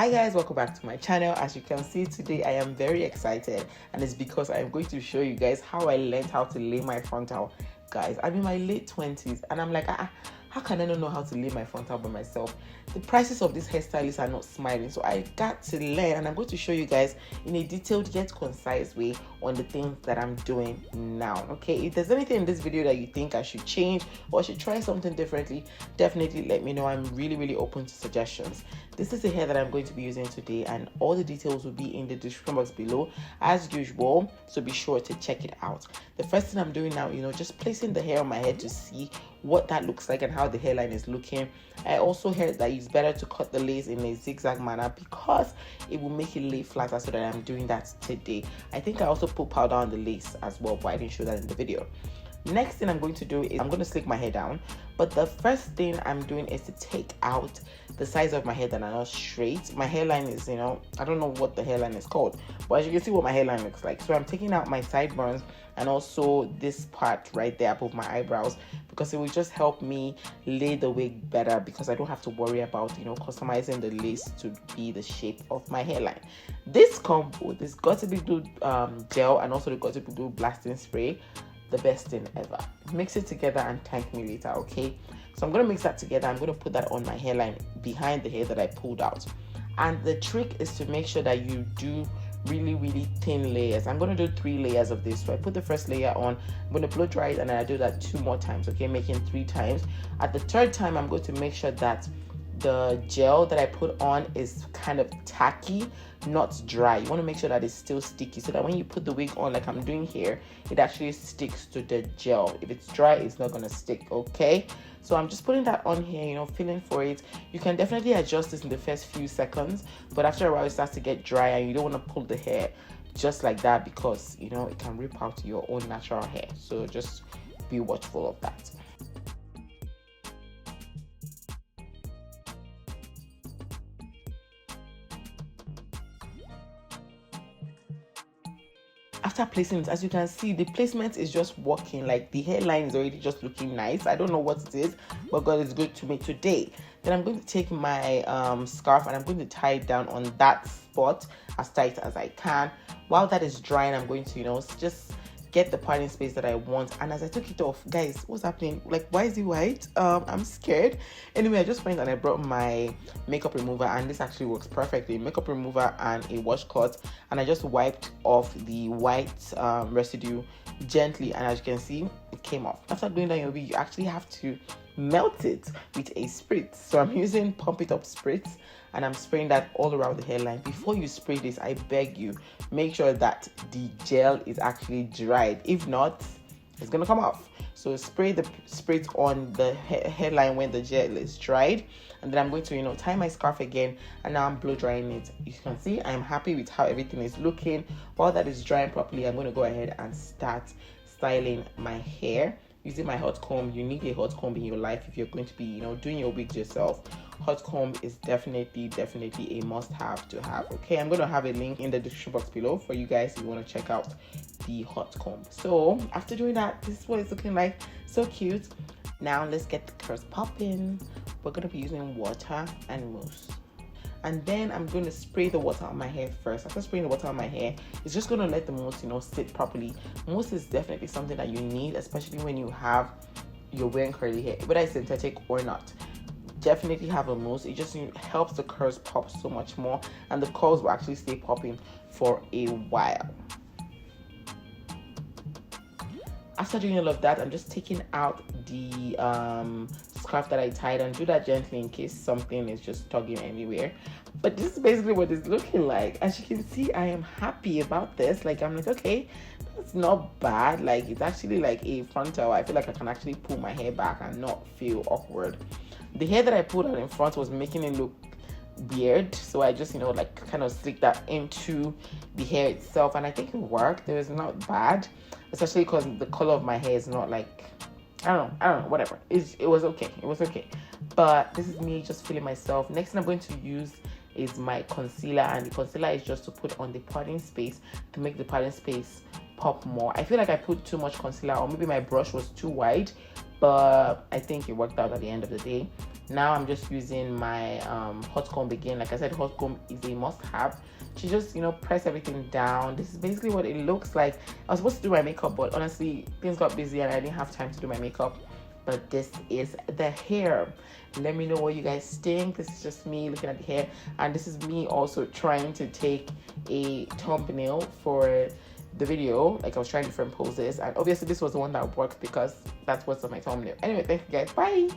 Hi guys, welcome back to my channel. As you can see today, I am very excited, and it's because I am going to show you guys how I learned how to lay my frontal. Guys, I'm in my late 20s and I'm like, how can I not know how to lay my frontal by myself? The prices of these hairstylists are not smiling, so I got to learn, and I'm going to show you guys in a detailed yet concise way on the things that I'm doing now. Okay, if there's anything in this video that you think I should change or I should try something differently, definitely let me know. I'm really open to suggestions. This is the hair that I'm going to be using today, and all the details will be in the description box below as usual, so be sure to check it out. The first thing I'm doing now, just placing the hair on my head to see what that looks like and how the hairline is looking. I also heard that it's better to cut the lace in a zigzag manner because it will make it lay flatter, so that I'm doing that today. I think I also put powder on the lace as well, but I didn't show that in the video. Next thing I'm going to do is I'm going to slick my hair down, but the first thing I'm doing is to take out the sides of my hair that are not straight. My hairline is, I don't know what the hairline is called, but as you can see what my hairline looks like. So I'm taking out my sideburns and also this part right there above my eyebrows, because it will just help me lay the wig better, because I don't have to worry about, customizing the lace to be the shape of my hairline. This combo, this Got To Be Glue gel and also the Got To Be Glue blasting spray, the best thing ever. Mix it together and thank me later, okay? So I'm going to mix that together. I'm going to put that on my hairline behind the hair that I pulled out. And the trick is to make sure that you do really thin layers. I'm going to do 3 layers of this. So I put the first layer on, I'm going to blow dry it, and then I do that 2 more times, okay, making 3 times. At the 3rd time, I'm going to make sure that the gel that I put on is kind of tacky, not dry. You want to make sure that it's still sticky, so that when you put the wig on, like I'm doing here, it actually sticks to the gel. If it's dry, it's not going to stick, okay? So I'm just putting that on here, feeling for it. You can definitely adjust this in the first few seconds, but after a while it starts to get dry and you don't want to pull the hair just like that, because it can rip out your own natural hair. So just be watchful of that. After placing it, as you can see, the placement is just working. Like, the hairline is already just looking nice. I don't know what it is, but God is good to me today. Then I'm going to take my scarf and I'm going to tie it down on that spot as tight as I can. While that is drying, I'm going to, just get the parting space that I want. And as I took it off, guys, what's happening? Like, why is it white? I'm scared. Anyway, I just went and I brought my makeup remover, and this actually works perfectly. Makeup remover and a washcloth, and I just wiped off the white residue gently, and as you can see, it came off. After doing that, you actually have to melt it with a spritz. So I'm using Pump It Up spritz, and I'm spraying that all around the hairline. Before you spray this, I beg you, make sure that the gel is actually dried. If not, it's gonna come off. So spray the spritz on the hairline when the gel is dried, and then I'm going to tie my scarf again, and now I'm blow drying it. You can see I'm happy with how everything is looking. While that is drying properly, I'm going to go ahead and start styling my hair using my hot comb. You need a hot comb in your life if you're going to be doing your wigs yourself. Hot comb is definitely a must-have to have. Okay, I'm going to have a link in the description box below for you guys if you want to check out the hot comb. So after doing that, this is what it's looking like. So cute. Now let's get the curls popping. We're going to be using water and mousse, and then I'm going to spray the water on my hair first. After spraying the water on my hair, it's just going to let the mousse sit properly. Mousse is definitely something that you need, especially when you're wearing curly hair, whether it's synthetic or not. Definitely have a mousse. It just helps the curls pop so much more, and the curls will actually stay popping for a while. After doing all of that, I'm just taking out the scarf that I tied, and do that gently in case something is just tugging anywhere. But this is basically what it's looking like. As you can see, I am happy about this. Like, I'm like, okay, that's not bad. Like, it's actually like a frontal. I feel like I can actually pull my hair back and not feel awkward. The hair that I put on in front was making it look weird, so I just kind of slicked that into the hair itself, and I think it worked. It was not bad, especially because the color of my hair is not like, I don't know, whatever. It was okay. But this is me just feeling myself. Next thing I'm going to use is my concealer, and the concealer is just to put on the parting space to make the parting space pop more. I feel like I put too much concealer, or maybe my brush was too wide, but I think it worked out at the end of the day. Now I'm just using my hot comb again. Like I said, hot comb is a must-have. She just, press everything down. This is basically what it looks like. I was supposed to do my makeup, but honestly, things got busy and I didn't have time to do my makeup. But this is the hair. Let me know what you guys think. This is just me looking at the hair, and this is me also trying to take a thumbnail for the video. Like I was trying different poses, and obviously this was the one that worked because that's what's on my thumbnail. Anyway, thank you guys. Bye.